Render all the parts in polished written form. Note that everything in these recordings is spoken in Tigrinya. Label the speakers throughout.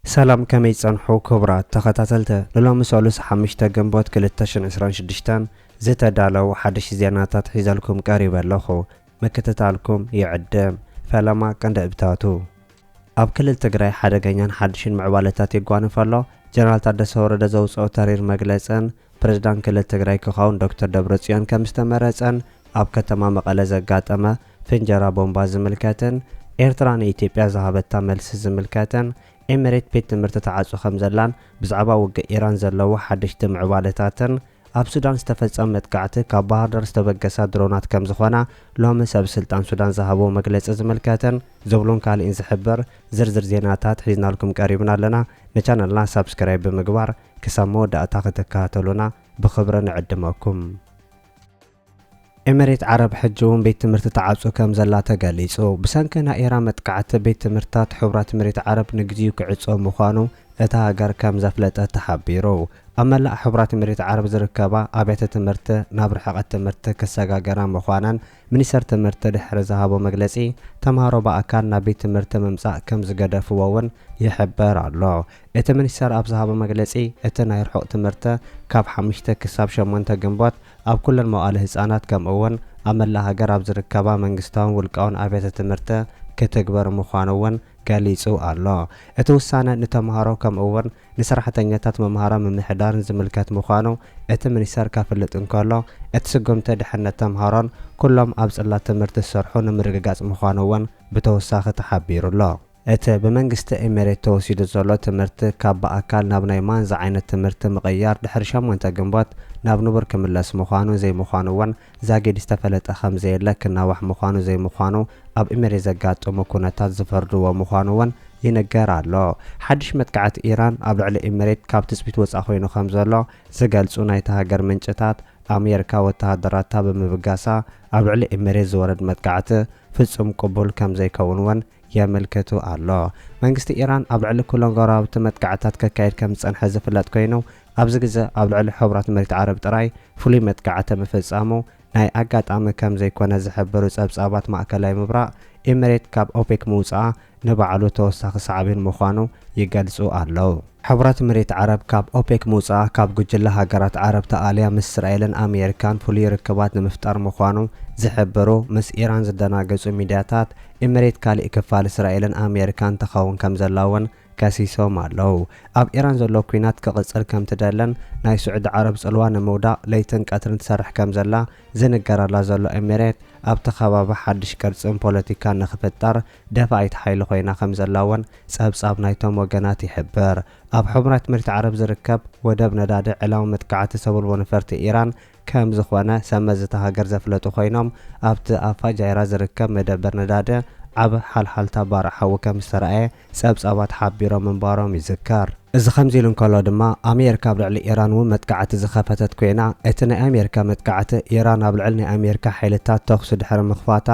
Speaker 1: سلام كمي تصنحو كبرى تخطاتلته للوم سولوس حمشتا جنبوت 2026 زيتا دالو حدش زياناتات حيزالكم قريبا لخو مكتتالكم يعدم فلما كان دبتاتو اب كل تግራይ ሓደገኛን ሓድሽን ምዕባለታት ይጓንፍ ኣሎ ጀነራል ታደሰ ወረደ ዘውፅኦ ተሪር መግለጽን ፕሬዝዳንት ክልል ትግራይ ክኸውን ዶክተር ደብረጽዮን ከም ዝተመረጸን ኣብ ከተማ መቐለ ዘጋጠመ ፍንጀራ ቦምባ ዝምልከትን ኤርትራ ንኢትዮጵያ ዝሃበታ መልሲ ዝምልከትን ኤሚሬት ቤት ትምህርቲ ተዓጽዮ ከም ዘላን ብዛዕባ ውግእ ኢራን ዘለዎ ሓድሽቲ ምዕባለታትን ኣብ ሱዳን ዝተፈጸመ መጥቃዕቲ ካብ ባህር ዳር ዝተበገሳ ድሮናት ከም ዝኾና ሎሚ ሰብ ስልጣን ሱዳን ዝሃቦ መግለጺ ዝምልከትን ዝብሉን ካልእን ዝሕብር ዝርዝር ዜናታት ሒዝናልኩም ቀሪብና ኣለና ነቻነልና ሰብስክራይብ ብምግባር ክሳብ መወዳእታ ክትከታተሉና ብኽብሪ ንዕድመኩም ኤሚሬት ዓረብ ሕጂውን ቤት ትምህርቲ ተዓጽዮ ከም ዘላ ተገሊጹ ብሰንኪ ናይ ኢራን መጥቃዕቲ ቤት ትምህርትታት ሕቡራት ኤሚሬት ዓረብ ንግዚኡ ክዕጾ ምዃኑ እታ ሃገር ከም ዘፍለጠ ተሓቢሩ ኣብ መላእ ሕቡራት ኤሚሬት ዓረብ ዝርከባ ኣብያተ ትምህርቲ ናብ ርሕቐት ትምህርቲ ክሰጋገራ ምዃነን ሚኒስተር ትምህርቲ ድሕሪ ዝሃቦ መግለጺ ተምሃሮ ብኣካል ናብ ቤት ትምህርቲ ምምጻእ ከም ዝገደፍዎ እውን ይሕበር ኣሎ እቲ ሚኒስተር ኣብ ዝሃቦ መግለጺ እቲ ናይ ርሑቕ ትምህርቲ ካብ 5 ክሳብ 8 ግንቦት ኣብ ኩለን መዋእለ ህጻናት ከምኡ እውን ኣብ መላእ ሃገር ኣብ ዝርከባ መንግስታውን ውልቃውን ኣብያተ ትምህርቲ ክትግበር ምዃኑ እውን ገሊጹ ኣሎ እቲ ውሳነ ንተምሃሮ ከምኡ እውን ንሰራሕተኛታት መምሃራ ምምሕዳርን ዝምልከት ምዃኑ እቲ ሚኒስተር ካፍልጥ እንከሎ እቲ ስጉምቲ ድሕነት ተምሃሮን ኩሎም ኣብ ጽላት ትምህርቲ ዝሰርሑ ንምርግጋጽ ምዃኑ እውን ብተወሳኺ ተሓቢሩሎ እቲ ብመንግስቲ ኤሚሬት ተወሲዱ ዘሎ ትምህርቲ ካብ ብኣካል ናብ ናይ ማንዛ ዓይነት ትምህርቲ ምቕያር ድሕሪ 8 ግንቦት ናብ ንቡር ክምለስ ምዃኑ ዘይምዃኑ እውን ዛጊድ ዝተፈለጠ ከም ዘየለ ክናዋሕ ምዃኑ ዘይምዃኑ ኣብ ኤሚሬት ዘጋጠሙ ኩነታት ዝፈርድዎ ምዃኑ እውን ይነገር ኣሎ ሓድሽ መጥቃዕቲ ኢራን ኣብ ልዕሊ ኤሚሬት ካብ ትጽቢት ወጻኢ ኮይኑ ከም ዘሎ ዝገልጹ ናይቲ ሃገር ምንጭታት ኣሜሪካ ወተሃደራታ ብምብጋሳ ኣብ ልዕሊ ኤሚሬት ዝወረድ መጥቃዕቲ ፍጹም ቅቡል ከም ዘይከውን እውን يملكتو الله منغسቲ ኢራን ኣብ ልዕሊ ኩሎም ጎራብቲ መጥቃዕታት ከካይድ ከም ዝጸንሐ ዝፍለጥ ኮይኑ ኣብዚ ግዜ ኣብ ልዕሊ ሕቡራት ኤሚሬት ዓረብ ጥራይ ፍሉይ መጥቃዕቲ ምፍጻሙ ናይ ኣጋጣሚ ከም ዘይኮነ ዝሕብሩ ጸብጻባት ማእከላይ ምብራቕ ኤሚሬት ካብ ኦፔክ ምውጻኣ ንባዕሉ ተወሳኺ ሳዕቤን ምዃኑ ይገልጹ ኣለዉ ሕቡራት ኤሚሬት ዓረብ ካብ ኦፔክ ምውጻኣ ካብ ጉጅለ ሃገራት ዓረብ ተኣልያ ምስ እስራኤልን ኣሜሪካን ፍሉይ ርክባት ንምፍጣር ምዃኑ ዝሕብሩ ምስ ኢራን ዝደናገጹ ሚድያታት ኤሚሬት ካልእ ክፋል እስራኤልን ኣሜሪካን ተኸውን ከም ዘላውን ከሲሶም ኣለዉ ኣብ ኢራን ዘሎ ኩናት ክቕጽል ከም ትደለን ናይ ስዑድ ዓረብ ጽልዋ ንምውዳቕ ለይትን ቀትርን ትሰርሕ ከም ዘላ ዝንገረላ ዘሎ ኤሚሬት ኣብቲ ከባቢ ሓድሽ ቅርጽን ፖለቲካን ንኽፍጠር ደፋኢት ሓይሊ ኮይና ከም ዘላውን ጸብጻብ ናይቶም ወገናት ይሕብር ኣብ ሕቡራት ኤሚሬት ዓረብ ዝርከብ ወደብ ነዳዲ ዕላዊ መጥቃዕቲ ሰብልዎ ነፈርቲ ኢራን ከም ዝኾነ ሰመዝቲ ሃገር ዘፍለጡ ኮይኖም ኣብቲ ኣብ ፋጃይራ ዝርከብ መደበር ነዳዲ ዓብ ሓልሓልታ ባርሓዊ ከም ዝተረኣየ ጸብጻባት ሓቢሮም ምንባሮም ይዝከር እዚ ከምዚ ኢሉ እንከሎ ድማ ኣሜሪካ ኣብ ልዕሊ ኢራን እውን መጥቃዕቲ ዝኸፈተት ኮይና እቲ ናይ ኣሜሪካ መጥቃዕቲ ኢራን ኣብ ልዕሊ ናይ ኣሜሪካ ሓይልታት ተኽሱ ድሕሪ ምኽፋታ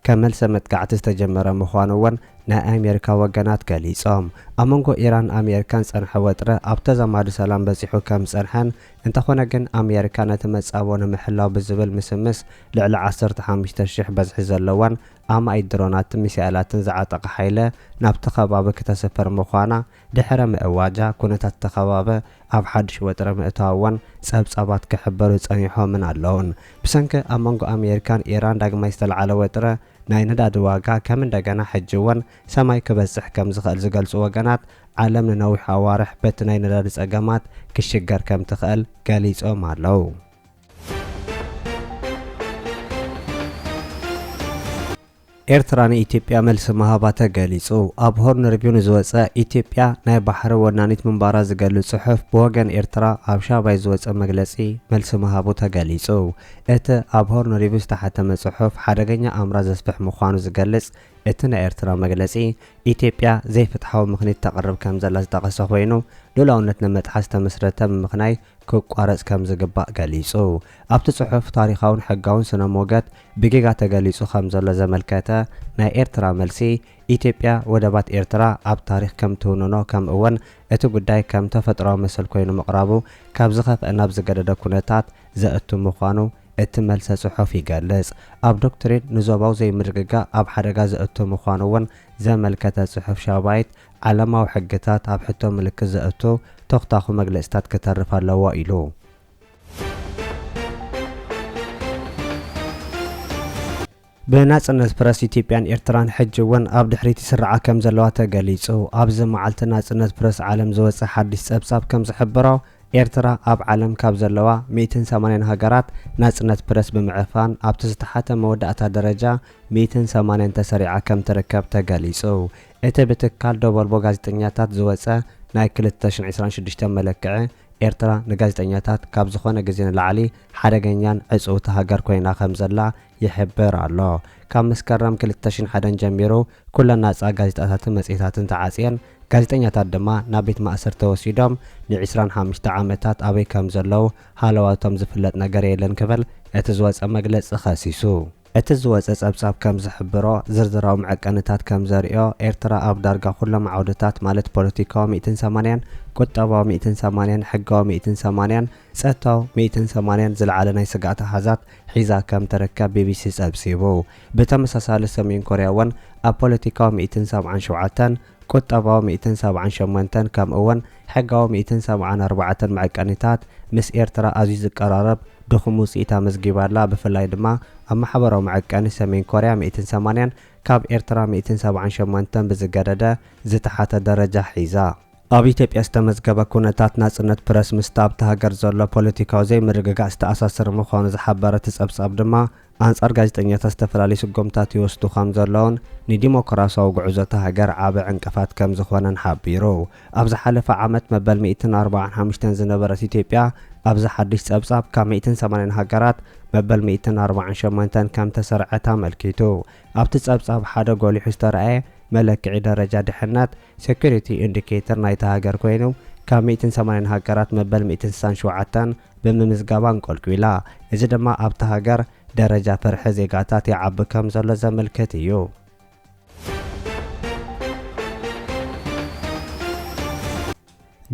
Speaker 1: ከም መልሲ መጥቃዕቲ ዝተጀመረ ምዃኑ እውን ናይ ኣሜሪካ ወገናት ገሊጾም ኣብ መንጎ ኢራን ኣሜሪካን ጸንሐ ወጥረ ኣብ ተዛማዲ ሰላም በፂሑ ከም ጸንሐን እንተኾነ ግን ኣሜሪካ ነቲ መጻቦ ንምሕላው ብዝብል ምስምስ ልዕሊ 15,000 በዝሒ ዘለዋን ኣማይ ድሮናትን ሚሳኤላትን ዝዓጠቐ ሓይለ ናብቲ ከባቢ ክተሰፍር ምዃና ድሕሪ ምእዋጃ ኩነታት ተኸባቢ ኣብ ሓድሽ ወጥረ ምእታውን ጸብጻባት ክሕበሩ ጸኒሖምን ኣለውን ብሰንኪ ኣብ መንጎ ኣሜሪካን ኢራን ዳግማይ ዝተለዓለ ወጥረ ናይ ነዳዲ ዋጋ ከም እንደገና ሕጂ እውን ሰማይ ክበጽሕ ከም ዝኽእል ዝገልጹ ወገናት ዓለም ንነዊሕ ኣዋርሕ በቲ ናይ ነዳዲ ጸገማት ክሽገር ከም ትኽእል ገሊጾም ኣለዉ ኤርትራ ንኢትዮጵያ መልሲ መሃባ ተገሊጹ ኣብ ሆርን ሪቪው ዝወፀ ኢትዮጵያ ናይ ባሕሪ ወናኒት ምንባራ ዝገልጽ ጽሑፍ ብወገን ኤርትራ ኣብ ሻባይ ዝወፀ መግለጺ መልሲ መሃቡ ተገሊጹ እቲ ኣብ ሆርን ሪቪው ዝተሓተመ ጽሑፍ ሓደገኛ ኣምራ ዘስፍሕ ምዃኑ ዝገልጽ እቲ ናይ ኤርትራ መግለጺ ኢትዮጵያ ዘይፍትሓዊ ምኽንያት ተቕርብ ከም ዘላ ዝጠቐሰ ኮይኑ ሉላውነት ንምጥሓስ ተመስረተ ብምኽናይ ክቋረጽ ከም ዝግባእ ገሊጹ ኣብቲ ጽሑፍ ታሪኻውን ሕጋውን ስነ ሞገድ ብጌጋ ተገሊጹ ከም ዘሎ ዘመልከተ ናይ ኤርትራ መልሲ ኢትዮጵያ ወደባት ኤርትራ ኣብ ታሪኽ ከም ትውንኖ ከም እውን እቲ ጉዳይ ከም ተፈጥሯዊ መሰል ኮይኑ ምቕራቡ ካብ ዝኸፍአ ናብ ዝገደደ ኩነታት ዘእቱ ምዃኑ እቲ መልሰ ጽሑፍ ይገልጽ። ኣብ ዶክትሪን ንዞባው ዘይምርግጋእ ኣብ ሓደጋ ዘእቱ ምዃኑ እውን ዘመልከተ ጽሑፍ ሻባይት ዓለማዊ ሕግታት ኣብ ሕቶ ምልክት ዘእቱ ተኽታኹ መግለጽታት ክተርፍ ኣለዎ ኢሉ ብናጽነት ፕረስ ኢትዮጵያን ኤርትራን ሕጂ እውን ኣብ ድሕሪት ይስርዓ ከም ዘለዋ ተገሊጹ። ኣብዚ መዓልቲ ናጽነት ፕረስ ዓለም ዝወፅእ ሓድሽ ጸብጻብ ከም ዝሕብሮ ኤርትራ ኣብ ዓለም ካብ ዘለዋ 180 ሃገራት ናጽነት ፕረስ ብምዕፋን ኣብቲ ዝተሓተ መወዳእታ ደረጃ 180 ተሰሪዓ ከም ትርከብ ተገሊጹ። እቲ ብትካል ደበልቦ ጋዜጠኛታት ዝወፀ ናይ 2026 መለክዒ ኤርትራ ንጋዜጠኛታት ካብ ዝኾነ ግዜ ንላዕሊ ሓደገኛን ዕጽውቲ ሃገር ኮይና ከም ዘላ ይሕብር ኣሎ። ካብ መስከረም 2001 ጀሚሩ ኩለን ናጻ ጋዜጣታትን መጽሔታትን ተዓጽየን ጋዜጠኛታት ድማ ናብ ቤት ማእሰር ተወሲዶም ን25 ዓመታት ኣበይ ከም ዘለው ሃለዋቶም ዝፍለጥ ነገር የለን ክብል እቲ ዝወፀ መግለጺ ኸሲሱ። እቲ ዝወፀ ጸብጻብ ከም ዝሕብሮ ዝርዝራዊ መዐቀንታት ከም ዘርእዮ ኤርትራ ኣብ ዳርጋ ኩሎም ዓውድታት ማለት ፖለቲካዊ 180 ቁጠባዊ 180 ሕጋዊ 180 ጸጥታዊ 180 ዝለዓለ ናይ ስጋኣት ኣሃዛት ሒዛ ከም ትርከብ ቢቢሲ ጸብጺቡ። ብተመሳሳሊ ሰሜን ኮርያ እውን ኣብ ፖለቲካዊ 177 ቁጠባዊ 178 ከምኡ እውን ሕጋዊ 174 መዐቀንታት ምስ ኤርትራ ኣዝዩ ዝቀራረብ ድኹም ውፅኢት ኣመዝጊባላ። ብፍላይ ድማ ኣብ ማሕበራዊ መዐቀኒ ሰሜን ኮርያ 180 ካብ ኤርትራ 178 ብዝገደደ ዝተሓተ ደረጃ ሒዛ። ኣብ ኢትዮጵያ ዝተመዝገበ ኩነታት ናጽነት ፕረስ ምስቲ ኣብቲ ሃገር ዘሎ ፖለቲካዊ ዘይምርግጋእ ዝተኣሳሰረ ምዃኑ ዝሓበረ እቲ ጸብጻብ ድማ ኣንጻር ጋዜጠኛታት ዝተፈላለዩ ስጎምታት ይወስዱ ከም ዘለውን ንዲሞክራሲያዊ ጉዕዞ እታ ሃገር ዓቢ ዕንቅፋት ከም ዝኾነን ሓቢሩ። ኣብ ዝሓለፈ ዓመት መበል 145 ዝነበረት ኢትዮጵያ ኣብዚ ሓድሽ ጸብጻብ ካብ 180 ሃገራት መበል 148 ከም ተሰርዐት ኣመልኪቱ። ኣብቲ ጸብጻብ ሓደ ጎሊሑ ዝተረኣየ መለክዒ ደረጃ ድሕነት ሴኩሪቲ ኢንዲኬተር ናይታ ሃገር ኮይኑ ካብ 180 ሃገራት መበል 167 ብምምዝጋባ እንቆልቁላ። እዚ ድማ ኣብቲ ሃገር ደረጃ ፍርሒ ዜጋታት ይዓቢ ከም ዘሎ ዘመልክት እዩ።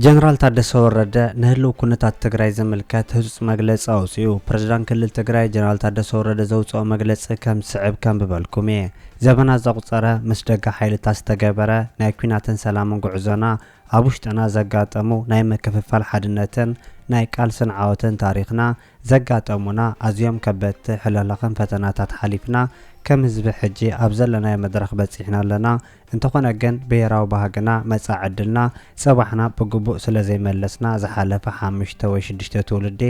Speaker 1: ጀነራል ታደሰ ወረደ ንህልው ኩነታት ትግራይ ዝምልከት ህጹጽ መግለጺ ኣውፅኡ። ፕረዚዳንት ክልል ትግራይ ጀነራል ታደሰ ወረደ ዘውፅኦ መግለጺ ከም ዝስዕብ ከም ብበልኩም እየ። ዘበናት ዘቁፀረ ምስ ደጋ ሓይልታት ዝተገበረ ናይ ኩናትን ሰላምን ጉዕዞና ኣብ ውሽጥና ዘጋጠሙ ናይ ምክፍፋል ሓድነትን ናይ ቃልስን ዓወትን ታሪኽና ዘጋጠሙና ኣዝዮም ከበድቲ ሕለለኽን ፈተናታት ሓሊፍና ከም ህዝቢ ሕጂ ኣብ ዘለናይ መድረኽ በፂሕና ኣለና። እንተኾነ ግን ብሄራዊ ባህግና መጻኢ ዕድልና ጽባሕና ብግቡእ ስለ ዘይመለስና ዝሓለፈ 5 ወይ 6 ትውልዲ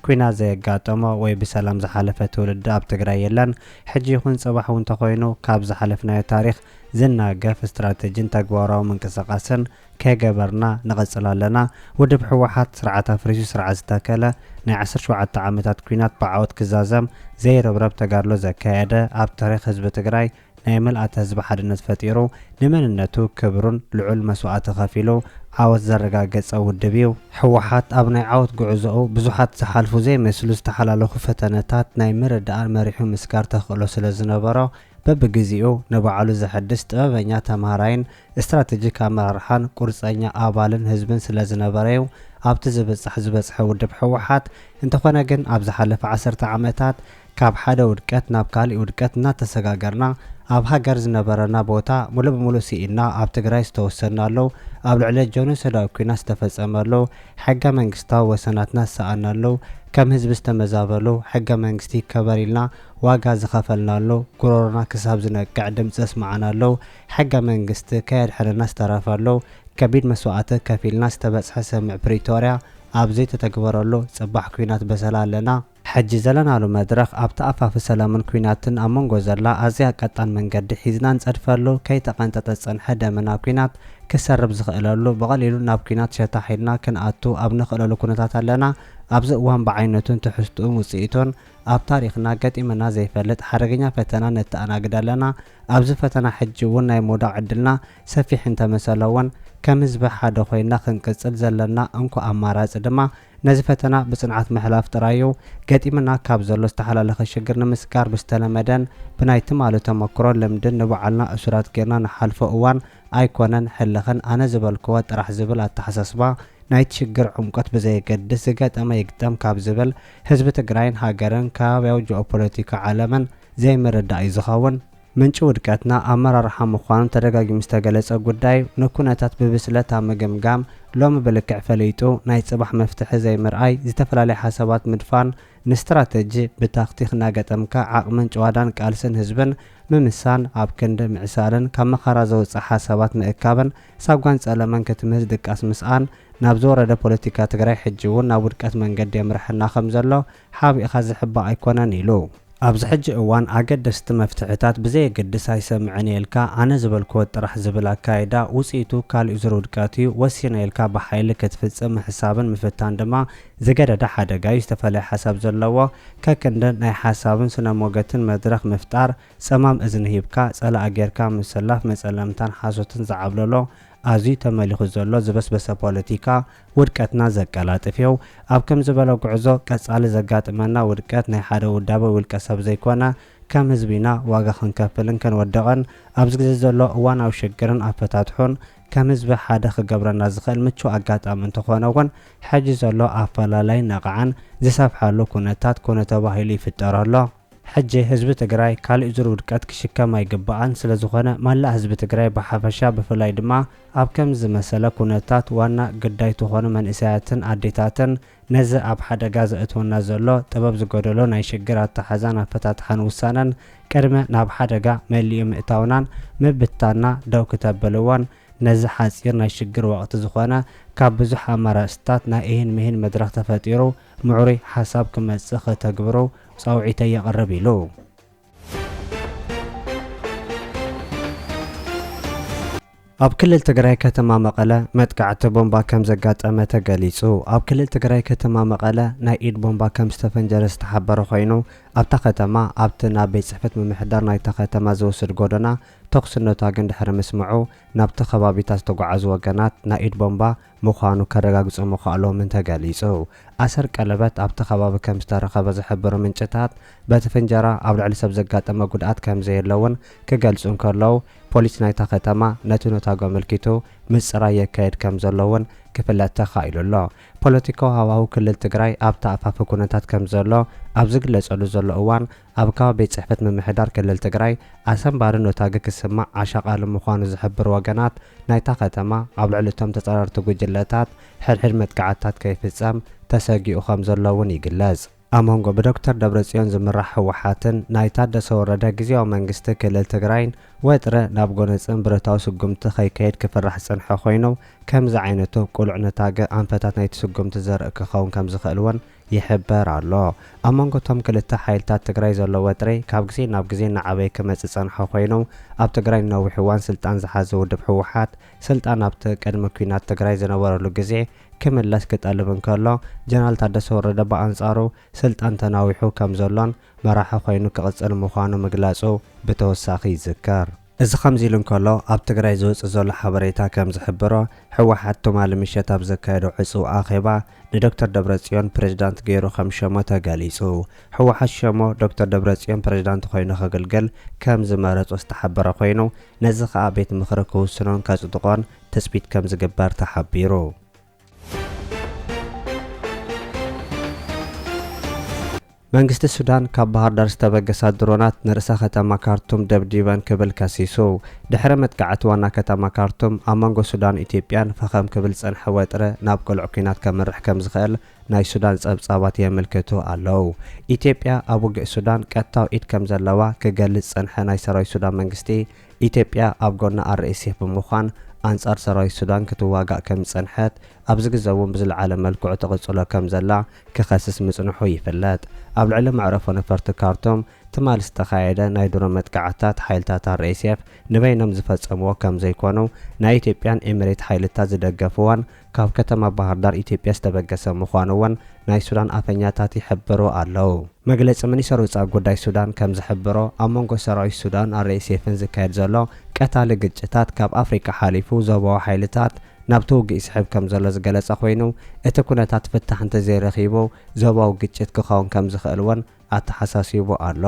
Speaker 1: ኩናት ዘየጋጠሞ ወይ ብሰላም ዝሓለፈ ትውልዲ ኣብ ትግራይ የለን። ሕጂ ይኹን ጽባሕ እውን ተኾይኑ ካብ ዝሓለፍናዮ ታሪኽ ዝናገፍ እስትራቴጂን ተግባራዊ ምንቅስቓስን ከገበርና ንቐጽል ኣለና። ውድብ ሕወሓት ስርዓት ኣፍሪሱ ስርዓት ዝተከለ ናይ 17 ዓመታት ኩናት ብዓወት ክዛዘም ዘይረብረብ ተጋድሎ ዘካየደ ኣብ ታሪኽ ህዝቢ ትግራይ ናይ መልኣተ ህዝቢ ሓድነት ፈጢሩ ንመንነቱ ክብሩን ልዑል መስዋዕቲ ከፊሉ ዓወት ዘረጋገጸ ውድብ እዩ። ሕወሓት ኣብ ናይ ዓወት ጉዕዞኡ ብዙሓት ዝሓልፉ ዘይመስሉ ዝተሓላለኹ ፈተነታት ናይ ምርድኣን መሪሑ ምስጋር ተኽእሎ ስለ ዝነበሮ በብግዚኡ ንባዕሉ ዘሐድስ ጥበበኛ ተማሃራይን እስትራቴጂክ ኣመራርሓን ቁርፀኛ ኣባልን ህዝብን ስለ ዝነበረ እዩ ኣብቲ ዝበፅሐ ውድብ ሕወሓት። እንተኾነ ግን ኣብ ዝሓለፈ 10 ዓመታት ካብ ሓደ ውድቀት ናብ ካልእ ውድቀት እናተሰጋገርና ኣብ ሃገር ዝነበረና ቦታ ሙሉ ብሙሉ ሲኢና ኣብ ትግራይ ዝተወሰናሉ ኣብ ልዕሊ ጆኖሶይዳዊ ኩናት ዝተፈጸመሉ ሕገ መንግስታዊ ወሰናትና ዝሰኣናሉ ከም ህዝቢ ዝተመዛበሉ ሕገ መንግስቲ ከበሪልና ዋጋ ዝኸፈልናሉ ጉሮሮና ክሳብ ዝነቅዕ ድምፂ ስማዓናሉ ሕገ መንግስቲ ከየድሕነና ዝተረፈሉ ከቢድ መስዋዕቲ ከፊልና ዝተበፅሐ ስምዕ ፕሪቶርያ ኣብ ዘይተተግበረሉ ጽባሕ ኩናት በሰላ ኣለና። ሕጂ ዘለናሉ መድረኽ ኣብቲ ኣፋፍ ሰላምን ኩናትን ኣብ መንጎ ዘላ ኣዝያ ቀጣን መንገዲ ሒዝና ንጸድፈሉ ከይተቐንጠጠ ጸንሐ ደመና ኩናት ክሰርብ ዝኽእለሉ ብቐሊሉ ናብ ኩናት ሸታሒልና ክንኣቱ ኣብ ንኽእለሉ ኩነታት ኣለና። ኣብዚ እዋን ብዓይነቱን ትሕዝቱን ውፅኢቱን ኣብ ታሪኽና ገጢመና ዘይፈልጥ ሓደገኛ ፈተና ነተኣናግድ ኣለና። ኣብዚ ፈተና ሕጂ እውን ናይ ምውዳቕ ዕድልና ሰፊሕ እንተመሰለ እውን ከም ህዝቢ ሓደ ኮይና ክንቅጽል ዘለና እንኳ ኣማራጺ ድማ ነዚ ፈተና ብጽንዓት መሕላፍ ጥራዩ ገጢምና ካብ ዘሎ ዝተሓላለኸ ሽግር ንምስጋር ብዝተለመደን ብናይ ትማሊ ተመክሮ ልምድን ንባዕልና እሱራት ጌርና ንሓልፎ እዋን ኣይኮነን ሕልኽን ኣነ ዝበልክዎ ጥራሕ ዝብል ኣተሓሳስባ ናይቲ ሽግር ዕምቆት ብዘየገድስ ዝገጠመ ይግጠም ካብ ዝብል ህዝቢ ትግራይን ሃገርን ከባብያዊ ጂኦፖለቲካ ዓለምን ዘይምርዳእ እዩ ዝኸውን ምንጭ ውድቀትና ኣመራርሓ ምዃኑ ተደጋጊሙ ዝተገለጸ ጉዳይ ንኩነታት ብብስለት ኣብ ምግምጋም ሎሚ ብልክዕ ፈለይጡ ናይ ጽባሕ መፍትሒ ዘይምርኣይ ዝተፈላለዩ ሓሳባት ምድፋን ንስትራቴጂ ብታክቲ ክናገጠምካ ዓቕምን ጭዋዳን ቃልስን ህዝብን ምምሳን ኣብ ክንዲ ምዕሳልን ካብ መኸራ ዘውፅእ ሓሳባት ምእካብን ሳጓን ጸለመን ክትምህዝ ድቃስ ምስኣን ናብ ዝወረደ ፖለቲካ ትግራይ ሕጂ እውን ናብ ውድቀት መንገዲ የምርሕና ከም ዘሎ ሓቢእኻ ዝሕባእ ኣይኮነን ኢሉ ኣብዚ ሕጂ እዋን ኣገደስቲ መፍትሕታት ብዘየገድስ ኣይሰምዕን ኢልካ ኣነ ዝበልክዎ ጥራሕ ዝብል ኣካይዳ ውፅኢቱ ካልእ ዙር ውድቀት እዩ ወሲነ ኢልካ ብሓይሊ ክትፍጽም ምሕሳብን ምፍታን ድማ ዝገደዳ ሓደጋ እዩ ዝተፈለየ ሓሳብ ዘለዎ ከክንዲ ናይ ሓሳብን ስነ ሞገትን መድረኽ ምፍጣር ጸማም እዝኒ ሂብካ ጸላእ ጌርካ ምሰላፍ መጸለምታን ሓሶትን ዝዓብለሎ ኣዝዩ ተመሊኹ ዘሎ ዝበስበሰ ፖለቲካ ውድቀትና ዘቀላጥፍው ኣብ ከም ዝበለ ጉዕዞ ቀጻሊ ዘጋጥመና ውድቀት ናይ ሓደ ውዳበ ውልቀ ሰብ ዘይኮነ ከም ህዝቢና ዋጋ ክንከፍልን ክንወደቐን ኣብዚ ግዜ ዘሎ እዋናዊ ሽግርን ኣፈታትሑን ከም ህዝቢ ሓደ ክገብረና ዝኽእል ምቹው ኣጋጣሚ እንተኾነ እውን ሕጂ ዘሎ ኣፈላላይ ነቕዓን ዝሰፍሓሉ ኩነታት ኮነ ተባሂሉ ይፍጠረሎ ሕጂ ህዝቢ ትግራይ ካልእ ዙር ውድቀት ክሽከም ኣይግባኣን ስለ ዝኾነ መላእ ህዝቢ ትግራይ ብሓፈሻ ብፍላይ ድማ ኣብ ከም ዝመሰለ ኩነታት ዋና ግዳይ ዝኾኑ መንእሰያትን ኣዴታትን ነዚ ኣብ ሓደጋ ዘእትወና ዘሎ ጥበብ ዝጎደሎ ናይ ሽግር ኣተሓዛን ኣፈታትሓን ውሳነን ቅድመ ናብ ሓደጋ መሊኡ ምእታውናን ምብታና ደው ክተብልዎን ነዚ ሓፂር ናይ ሽግር ወቕቲ ዝኾነ ካብ ብዙሕ ኣማራጭታት ናይ ይህን ምሂን መድረኽ ተፈጢሩ ምዕሩይ ሓሳብ ክመጽእ ክተግብሩ ጻውዒተ የቕርብ ኢሉ ኣብ ክልል ትግራይ ከተማ መቐለ መጥቃዕቲ ቦምባ ከም ዘጋጠመ ተገሊጹ ኣብ ክልል ትግራይ ከተማ መቐለ ናይ ኢድ ቦምባ ከም ዝተፈንጀረ ዝተሓበረ ኮይኑ ኣብታ ከተማ ኣብቲ ናብ ቤት ጽሕፈት ምምሕዳር ናይታ ከተማ ዝወስድ ጎደና ተኩስ ነታግን ድሕሪ ምስምዑ ናብቲ ከባቢታት ዝተጓዓዙ ወገናት ናይ ኢድ ቦምባ ምዃኑ ከረጋግጹ ምኽኣሎምን ተገሊጹ ኣሰር ቀለበት ኣብቲ ከባቢ ከም ዝተረኸበ ዝሕብሩ ምንጭታት በቲ ፍንጀራ ኣብ ልዕሊ ሰብ ዘጋጠመ ጉድኣት ከም ዘየለውን ክገልጹ እንከለዉ ፖሊስ ናይታ ከተማ ነቲ ነታግ ኣመልኪቱ ምጽራይ የካየድ ከም ዘለውን ክፍለጥ ተኻኢሉ ኣሎ ፖለቲካዊ ሃዋህው ክልል ትግራይ ኣብቲ ኣፋፍ ኩነታት ከም ዘሎ ኣብ ዝግለጸሉ ዘሎ እዋን ኣብ ከባቢ ቤት ጽሕፈት ምምሕዳር ክልል ትግራይ ኣሰንባሪ ነታግ ክስማዕ ኣሻቓሊ ምዃኑ ዝሕብሩ ወገናት ናይታ ከተማ ኣብ ልዕሊ እቶም ተጻረርቲ ጉጅለታት ሕድሕድ መጥቃዕትታት ከይፍጸም ተሰጊኡ ከም ዘለውን ይግለጽ ኣብ መንጎ ብዶክተር ደብረጽዮን ዝምራሕ ህወሓትን ናይ ታደሰ ወረደ ጊዜያዊ መንግስቲ ክልል ትግራይን ወጥረ ናብ ጎነፅን ብረታዊ ስጉምቲ ከይከይድ ክፍራሕ ጽንሐ ኮይኑ ከምዚ ዓይነቱ ቁልዕ ነታገ ኣንፈታት ናይቲ ስጉምቲ ዘርኢ ክኸውን ከም ዝኽእል እውን ይሕበር ኣሎ ኣብ መንጎ እቶም ክልተ ሓይልታት ትግራይ ዘሎ ወጥሪ ካብ ግዜ ናብ ግዜ እናዓበየ ክመጽእ ጸንሐ ኮይኑ ኣብ ትግራይ ነዊሕ እዋን ስልጣን ዝሓዘ ውድብ ህወሓት ስልጣን ኣብቲ ቅድሚ ኩናት ትግራይ ዝነበረሉ ግዜ ክምለስ ክጠልብ እንከሎ ጀነራል ታደሰ ወረደ በኣንጻሩ ስልጣን ተናዊሑ ከም ዘሎን መራሒ ኮይኑ ክቕጽል ምዃኑ ምግላጹ ብተወሳኺ ይዝከር እዚ ከምዚ ኢሉ እንከሎ ኣብ ትግራይ ዝወፅእ ዘሎ ሓበሬታ ከም ዝሕብሮ ህወሓት ትማሊ ምሸት ኣብ ዘካየዶ ዕፁብ ኣኼባ ንዶክተር ደብረጽዮን ፕሬዝዳንት ገይሩ ከም ሸሞ ተገሊጹ ህወሓት ሸሞ ዶክተር ደብረጽዮን ፕሬዝዳንት ኮይኑ ከገልግል ከም ዝመረጾ ዝተሓበረ ኮይኑ ነዚ ከዓ ቤት ምክሪ ክውስኖን ከጽድቆን ተስቢት ከም ዝግበር ተሓቢሩ መንግስቲ ሱዳን ካብ ባህር ዳር ዝተበገሳ ድሮናት ንርእሰ ከተማ ካርቱም ደብዲበን ክብል ከሲሱ ድሕሪ መጥቃዕቲ ዋና ከተማ ካርቱም ኣብ መንጎ ሱዳን ኢትዮጵያን ፈኸም ክብል ጸንሐ ወጥረ ናብ ቆልዑ ኩናት ከምርሕ ከም ዝኽእል ናይ ሱዳን ጸብጻባት የምልክቱ ኣለው ኢትዮጵያ ኣብ ውግእ ሱዳን ቀጥታዊ ኢድ ከም ዘለዋ ክገልጽ ጸንሐ ናይ ሰራዊት ሱዳን መንግስቲ ኢትዮጵያ ኣብ ጎና RSF ብምዃን አንጻር ሰራዊት ሱዳን ክትዋጋእ ከም ጸንሐት ኣብዚ ግዜ እውን ብዝለዓለ መልክዑ ተቐጽሎ ከም ዘላ ክኸስስ ምጽንሑ ይፍለጥ ኣብ ልዕሊ መዕረፎ ነፈርቲ ካርቱም ትማል ዝተኻየደ ናይ ድሮ መጥቃዕትታት ሓይልታት RSF ንበይኖም ዝፈጸምዎ ከም ዘይኮኑ ናይ ኢትዮጵያን ኤሚሬት ሓይልታት ዝደገፍዋን ካብ ከተማ ባህር ዳር ኢትዮጵያ ዝተበገሰ ምዃኑ እውን ናይ ሱዳን ኣፈኛታት ይሕብሩ ኣለው መግለጺ ሚኒስትር ወጻኢ ጉዳይ ሱዳን ከም ዝሕብሮ ኣብ መንጎ ሰራዊት ሱዳን RSFን ዝካየድ ዘሎ ቀታሊ ግጭታት ካብ ኣፍሪካ ሓሊፉ ዞባዊ ሓይልታት ናብቲ ውግእ ይስሕብ ከም ዘሎ ዝገለጸ ኮይኑ እቲ ኩነታት ፍታሕ እንተዘይረኺቡ ዞባዊ ግጭት ክኸውን ከም ዝኽእል እውን ኣተሓሳሲቡ ኣሎ።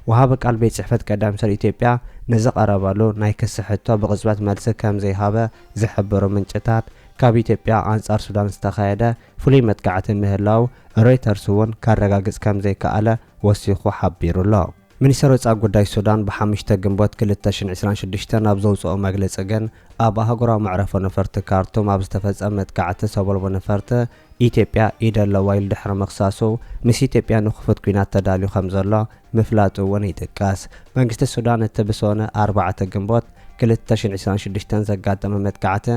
Speaker 1: ወሃቢ ቃል ቤት ጽሕፈት ቀዳም ሚኒስትር ኢትዮጵያ ንዝቐረበሉ ናይ ክሲ ሕቶ ብቕጽበት መልሲ ከም ዘይሃበ ዝሕብሩ ምንጭታት ካብ ኢትዮጵያ ኣንጻር ሱዳን ዝተኻየደ ፍሉይ መጥቃዕቲ ምህላው ሮይተርስ እውን ካረጋግጽ ከም ዘይከኣለ ወሲኹ ሓቢሩሎ። ሚኒስትር ወጻኢ ጉዳይ ሱዳን ብ5 ግንቦት 2026 ናብ ዘውፅኦ መግለጺ ግን ኣብ ኣህጉራዊ መዕረፎ ነፈርቲ ካርቱም ኣብ ዝተፈጸመ መጥቃዕቲ ሰበልቦ ነፈርቲ ኢትዮጵያ ኢድ ኣለዋ ኢሉ ድሕሪ ምኽሳሱ ምስ ኢትዮጵያ ንኽፉት ኩናት ተዳልዩ ከም ዘሎ ምፍላጡ እውን ይጥቀስ። መንግስቲ ሱዳን እቲ ብሰነ 4 ግንቦት 2026 ዘጋጠመ መጥቃዕቲ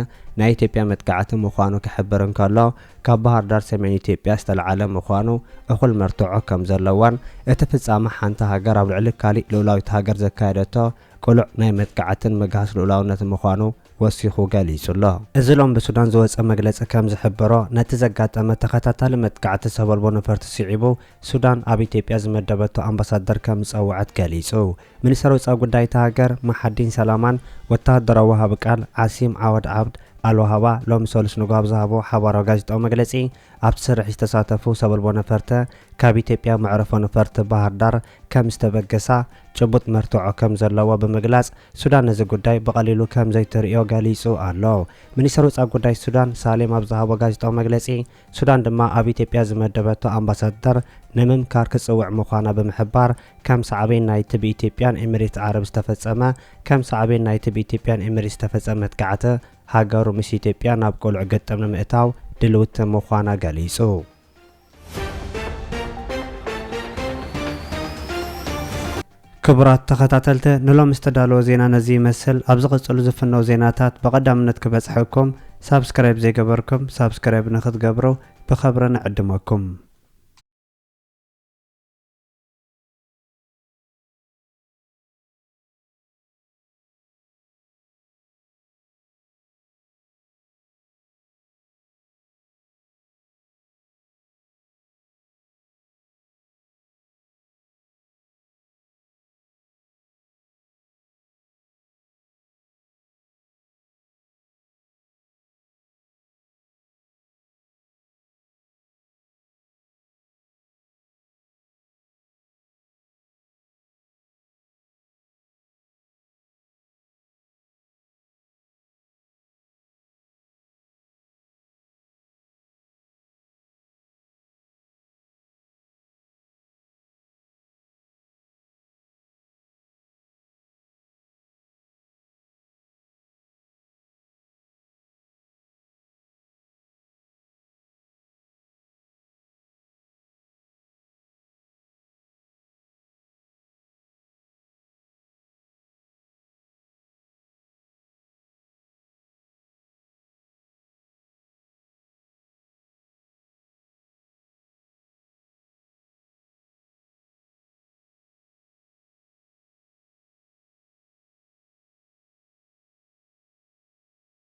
Speaker 1: ናይ ኢትዮጵያ መጥቃዕቲ ምዃኑ ክሕብር እንከሎ ካብ ባህር ዳር ሰሜን ኢትዮጵያ ዝተለዓለ ምዃኑ እኹል መርትዖ ከም ዘለዋን እቲ ፍጻመ ሓንቲ ሃገር ኣብ ልዕሊ ካሊእ ልኡላዊት ሃገር ዘካየደቶ ቁሉዕ ናይ መጥቃዕትን ምግሃስ ልኡላውነት ምዃኑ ወሲኹ ገሊጹሎ። እዚ ሎም ብሱዳን ዝወፀ መግለፂ ከም ዝሕብሮ ነቲ ዘጋጠመ ተኸታታሊ መጥቃዕቲ ሰበልቦ ነፈርቲ ስዒቡ ሱዳን ኣብ ኢትዮጵያ ዝመደበቶ ኣምባሳደር ከም ዝፀውዐት ገሊጹ። ሚኒስትር ወፃኢ ጉዳይ እታ ሃገር ማሓዲን ሰላማን ወተሃደራዊ ወሃቢ ቃል ዓሲም ዓወድ ዓብድ አልዋሃባ ሎም ሰሉስ ንጓብ ዝሃቦ ሓባራዊ ጋዜጣዊ መግለጺ ኣብቲ ስራሕ ዝተሳተፉ ሰበልቦ ነፈርቲ ካብ ኢትዮጵያ መዕረፎ ነፈርቲ ባህር ዳር ከም ዝተበገሳ ጭቡጥ መርትዖ ከም ዘለዎ ብምግላጽ ሱዳን ነዚ ጉዳይ ብቐሊሉ ከም ዘይትርእዮ ገሊጹ ኣሎ። ሚኒስትር ወጻኢ ጉዳይ ሱዳን ሳሌም ኣብ ዝሃቦ ጋዜጣዊ መግለጺ ሱዳን ድማ ኣብ ኢትዮጵያ ዝመደበቶ ኣምባሳደር ንምምካር ክጽውዕ ምዃና ብምሕባር ከም ሳዕቤን ናይቲ ብኢትዮጵያን ኤሚሬት ዓረብ ዝተፈጸመ ከም ሳዕቤን ናይቲ ብኢትዮጵያን ኤሚሬት ዝተፈጸመ መጥቃዕቲ ሃገሩ ምስ ኢትዮጵያ ናብ ቁልዕ ገጠም ንምእታው ድልውቲ ምዃና ገሊጹ። ክቡራት ተኸታተልቲ ንሎም ዝተዳለወ ዜና ነዚ ይመስል። ኣብ ዝቕጽሉ ዝፍነው ዜናታት ብቐዳምነት ክበጽሐኩም ሳብስክራይብ ዘይገበርኩም ሳብስክራይብ ንኽትገብሩ ብኸብሪ ንዕድመኩም።